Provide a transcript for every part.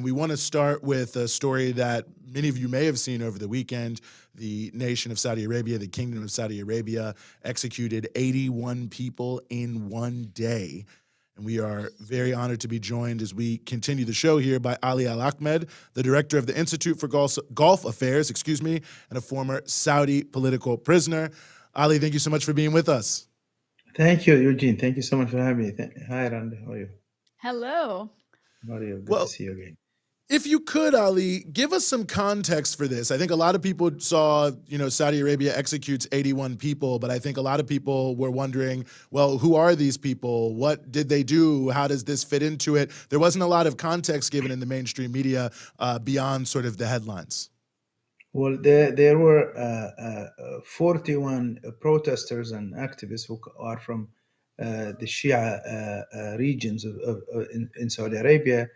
We want to start with a story that many of you may have seen over the weekend. The nation of Saudi Arabia, the Kingdom of Saudi Arabia, executed 81 people in one day. And we are very honored to be joined as we continue the show here by Ali Al-Ahmed, the director of the Institute for Gulf Affairs, and a former Saudi political prisoner. Ali, thank you so much for being with us. Thank you, Eugene. Thank you so much for having me. Hi, Rand. How are you? Hello. How are you? Good to Well, see you again. if you could, Ali, give us some context for this. I think a lot of people saw, Saudi Arabia executes 81 people, but I think a lot of people were wondering, well, who are these people? What did they do? How does this fit into it? There wasn't a lot of context given in the mainstream media beyond sort of the headlines. Well, there were 41 protesters and activists who are from the Shia regions in Saudi Arabia.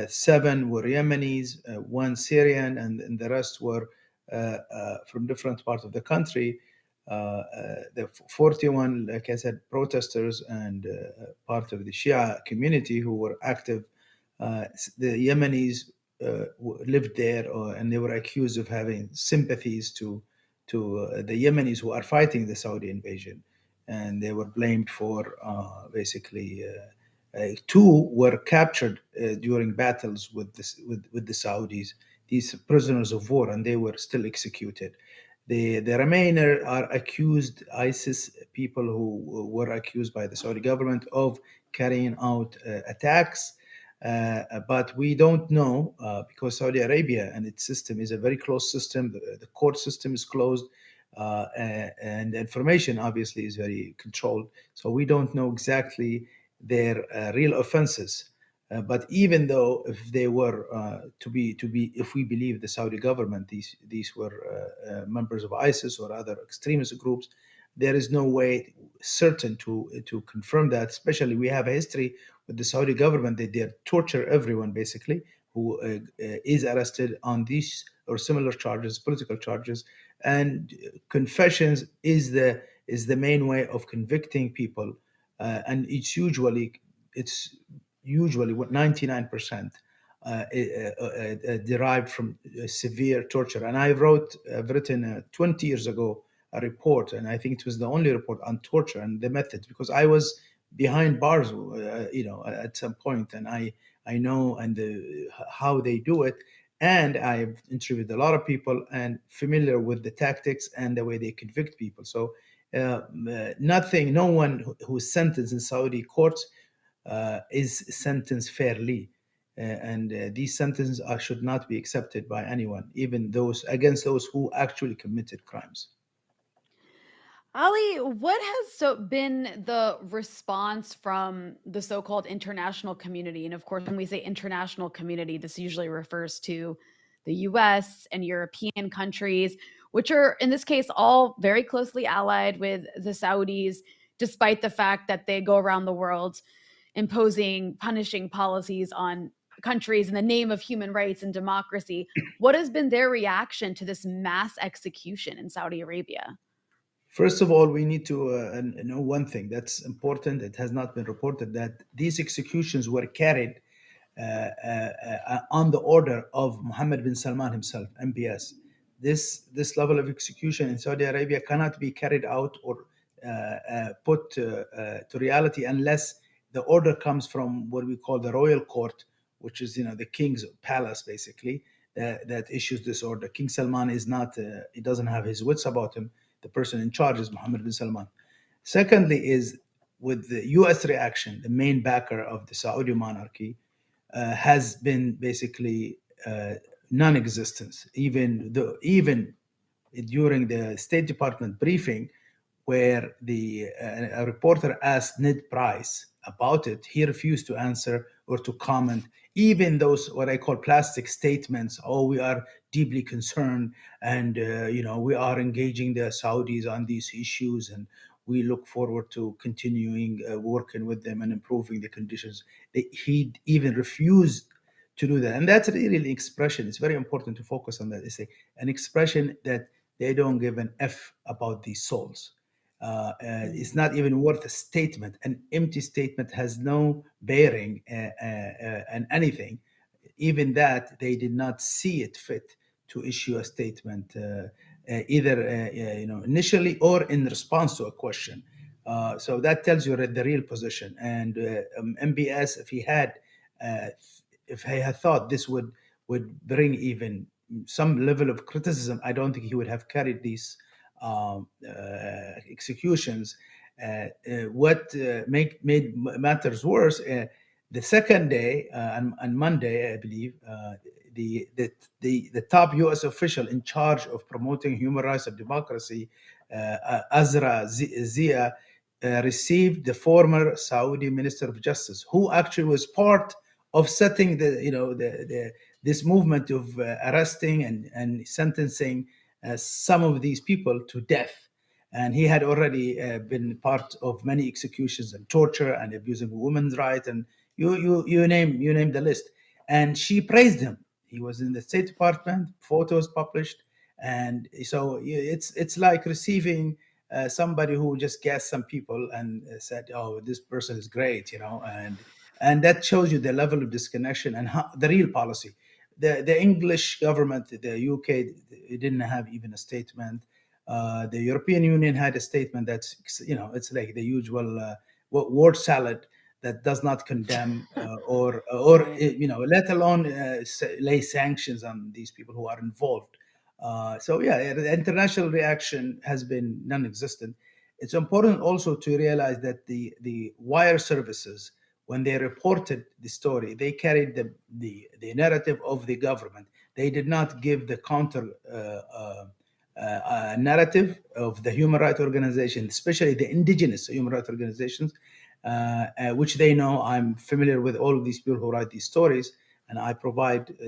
Seven were Yemenis, one Syrian, and the rest were from different parts of the country. The 41, like I said, protesters and part of the Shia community who were active. The Yemenis lived there, and they were accused of having sympathies to the Yemenis who are fighting the Saudi invasion, and they were blamed for basically. Two were captured during battles with the Saudis, these prisoners of war, and they were still executed. The remainder are accused, ISIS people who were accused by the Saudi government of carrying out attacks. But we don't know because Saudi Arabia and its system is a very closed system. The court system is closed, and the information obviously is very controlled. So we don't know exactly their real offenses. But even though if they were if we believe the Saudi government, these were members of ISIS or other extremist groups, there is no way certain to confirm that. Especially we have a history with the Saudi government that they torture everyone basically who is arrested on these or similar charges, political charges, and confessions is the main way of convicting people, and it's usually what 99% derived from severe torture. And I've written 20 years ago a report, and I think it was the only report on torture and the methods because I was behind bars, at some point, and I know how they do it, and I've interviewed a lot of people and familiar with the tactics and the way they convict people. So no one who's sentenced in Saudi courts is sentenced fairly. And these sentences should not be accepted by anyone, even those against those who actually committed crimes. Ali, what has been the response from the so-called international community? And of course, when we say international community, this usually refers to the US and European countries, which are in this case all very closely allied with the Saudis, despite the fact that they go around the world imposing punishing policies on countries in the name of human rights and democracy. What has been their reaction to this mass execution in Saudi Arabia? First of all, we need to know one thing that's important. It has not been reported that these executions were carried on the order of Mohammed bin Salman himself, MBS. This level of execution in Saudi Arabia cannot be carried out or put to reality unless the order comes from what we call the royal court, which is the king's palace basically, that issues this order. King Salman is not he doesn't have his wits about him. The person in charge is Mohammed bin Salman. Secondly, is with the U.S. reaction, the main backer of the Saudi monarchy has been basically non-existence. Even during the State Department briefing, where a reporter asked Ned Price about it, he refused to answer or to comment. Even those what I call plastic statements, oh, we are deeply concerned, and we are engaging the Saudis on these issues, and we look forward to continuing working with them and improving the conditions. He even refused to do that, and that's really an expression. It's very important to focus on that. It's an expression that they don't give an F about these souls. It's not even worth a statement. An empty statement has no bearing on anything. even that, they did not see it fit to issue a statement, either initially or in response to a question. So that tells you the real position. And MBS, uh, if he had thought this would bring even some level of criticism, I don't think he would have carried these executions. What made matters worse, the second day, on Monday, I believe, the top U.S. official in charge of promoting human rights and democracy, Azra Zia, received the former Saudi Minister of Justice, who actually was part of setting this movement of arresting and sentencing some of these people to death. And he had already been part of many executions and torture and abusing women's rights, and you name the list. And she praised him. He was in the State Department, photos published, and so it's like receiving somebody who just gassed some people and said, "Oh, this person is great," and that shows you the level of disconnection and the real policy. The English government, the UK, didn't have even a statement. The European Union had a statement that's, it's like the usual word salad that does not condemn or Right. let alone lay sanctions on these people who are involved. So yeah, the international reaction has been non-existent. It's important also to realize that the wire services, when they reported the story, they carried the narrative of the government. They did not give the counter narrative of the human rights organizations, especially the indigenous human rights organizations, which they know. I'm familiar with all of these people who write these stories, and I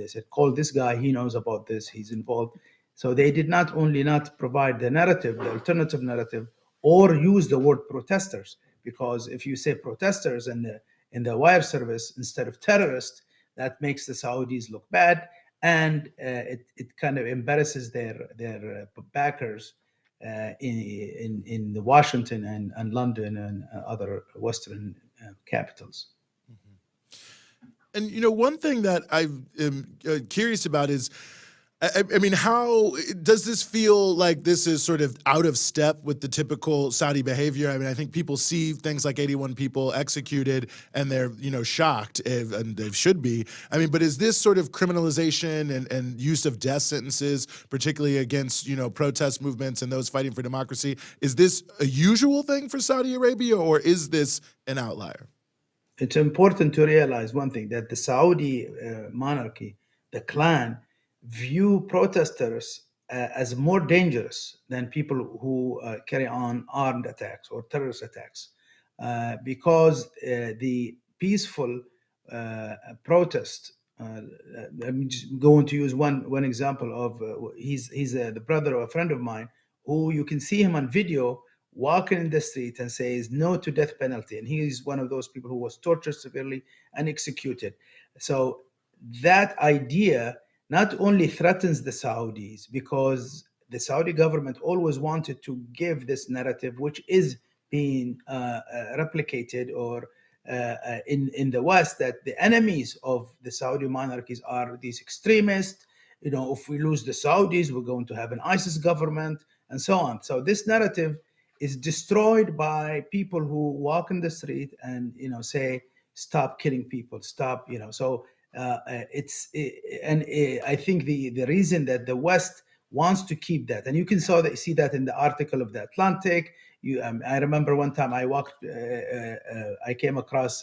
said, call this guy, he knows about this, he's involved. So they did not only not provide the narrative, the alternative narrative, or use the word protesters, because if you say protesters in the wire service instead of terrorists, that makes the Saudis look bad, and it kind of embarrasses their backers in the Washington and London and other Western capitals. And one thing that I am curious about is, I mean, how does this feel like this is sort of out of step with the typical Saudi behavior? I mean, I think people see things like 81 people executed and they're, shocked, and they should be. I mean, but is this sort of criminalization and use of death sentences, particularly against, protest movements and those fighting for democracy, is this a usual thing for Saudi Arabia, or is this an outlier? It's important to realize one thing, that the Saudi monarchy, the clan, view protesters as more dangerous than people who carry on armed attacks or terrorist attacks, because the peaceful protest. I'm just going to use one example of he's the brother of a friend of mine, who you can see him on video walking in the street and says no to death penalty, and he is one of those people who was tortured severely and executed. So that idea not only threatens the Saudis, because the Saudi government always wanted to give this narrative, which is being replicated or in the West, that the enemies of the Saudi monarchies are these extremists. If we lose the Saudis, we're going to have an ISIS government, and so on. So this narrative is destroyed by people who walk in the street and say, stop killing people, stop. So I think the reason that the West wants to keep that, and you can see that in the article of the Atlantic. I remember one time I came across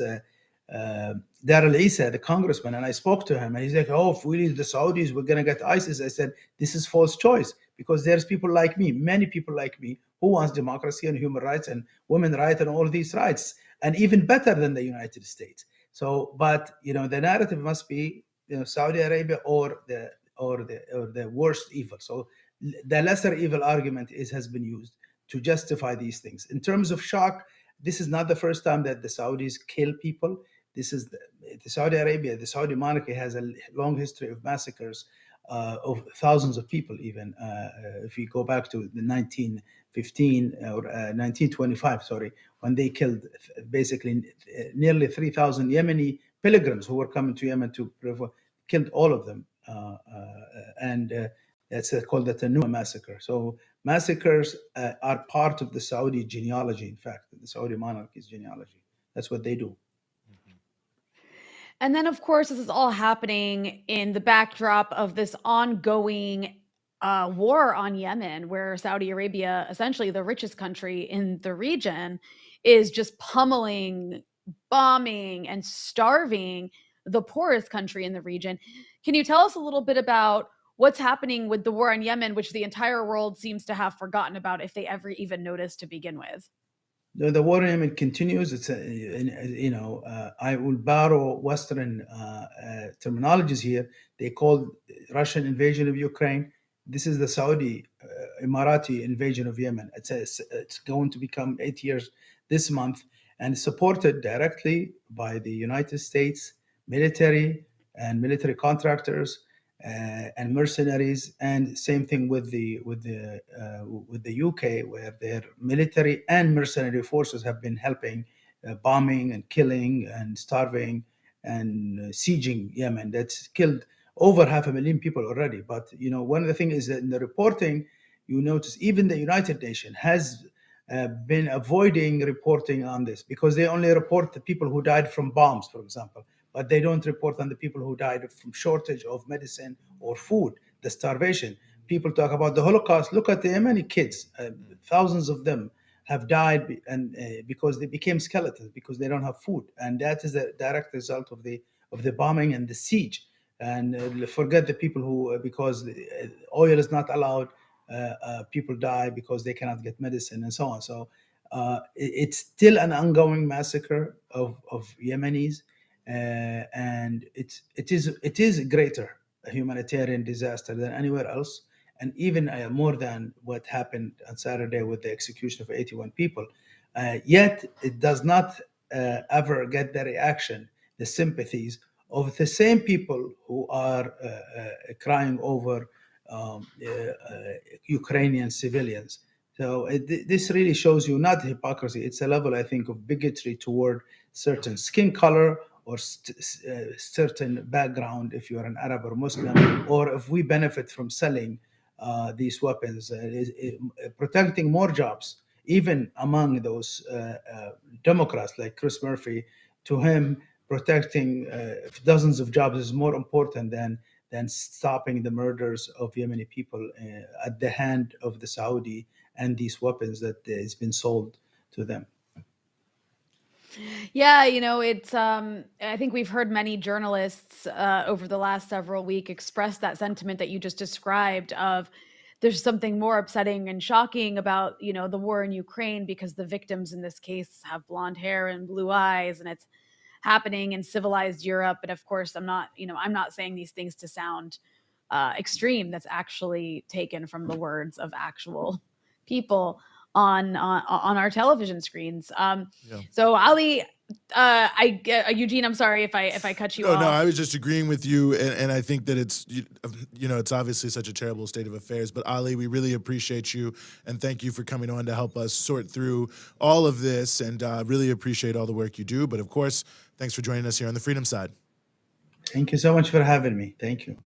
Dar al-Isa, the congressman, and I spoke to him, and he's like, "Oh, if we leave the Saudis, we're gonna get ISIS." I said, "This is false choice, because there's people like me, many people like me, who wants democracy and human rights and women's rights and all these rights, and even better than the United States." So, but the narrative must be Saudi Arabia or the worst evil. So the lesser evil argument has been used to justify these things. In terms of shock, this is not the first time that the Saudis kill people. This is the Saudi Arabia, the Saudi monarchy has a long history of massacres of thousands of people. Even if you go back to the 1915 or 1925, sorry, when they killed basically nearly 3,000 Yemeni pilgrims who were coming to Yemen to killed all of them, and it's called the Tanuma massacre. So massacres are part of the Saudi genealogy. In fact, the Saudi monarchy's genealogy. That's what they do. And then, of course, this is all happening in the backdrop of this ongoing war on Yemen, where Saudi Arabia, essentially the richest country in the region, is just pummeling, bombing, and starving the poorest country in the region. Can you tell us a little bit about what's happening with the war on Yemen, which the entire world seems to have forgotten about, if they ever even noticed to begin with? The war in Yemen continues. It's I will borrow Western terminologies here. They call Russian invasion of Ukraine. This is the Saudi Emirati invasion of Yemen. It's going to become 8 years this month, and supported directly by the United States military and military contractors and mercenaries, and same thing with the UK, where their military and mercenary forces have been helping, bombing and killing and starving and sieging Yemen. That's killed over 500,000 people already. But one of the things is that in the reporting, you notice even the United Nations has been avoiding reporting on this, because they only report the people who died from bombs, for example, but they don't report on the people who died from shortage of medicine or food, the starvation. People talk about the Holocaust. Look at the Yemeni kids. Thousands of them have died, and because they became skeletons, because they don't have food, and that is a direct result of the bombing and the siege. And forget the people who, because oil is not allowed, people die because they cannot get medicine and so on. So it's still an ongoing massacre of Yemenis, and it is a greater humanitarian disaster than anywhere else, and even more than what happened on Saturday with the execution of 81 people. Yet it does not ever get the reaction, the sympathies of the same people who are crying over Ukrainian civilians. So this really shows you not hypocrisy. It's a level, I think, of bigotry toward certain skin color or certain background, if you're an Arab or Muslim, or if we benefit from selling these weapons, protecting more jobs, even among those Democrats like Chris Murphy. To him, protecting dozens of jobs is more important than stopping the murders of Yemeni people at the hand of the Saudi and these weapons that has been sold to them. Yeah, it's I think we've heard many journalists over the last several weeks express that sentiment that you just described of there's something more upsetting and shocking about, the war in Ukraine, because the victims in this case have blonde hair and blue eyes, and it's happening in civilized Europe. And of course, I'm not saying these things to sound extreme. That's actually taken from the words of actual people on our television screens. So Ali, Eugene, I'm sorry if I cut you off. No, I was just agreeing with you, and I think that it's it's obviously such a terrible state of affairs. But Ali, we really appreciate you, and thank you for coming on to help us sort through all of this, and really appreciate all the work you do. But of course, thanks for joining us here on the Freedom Side. Thank you so much for having me. Thank you.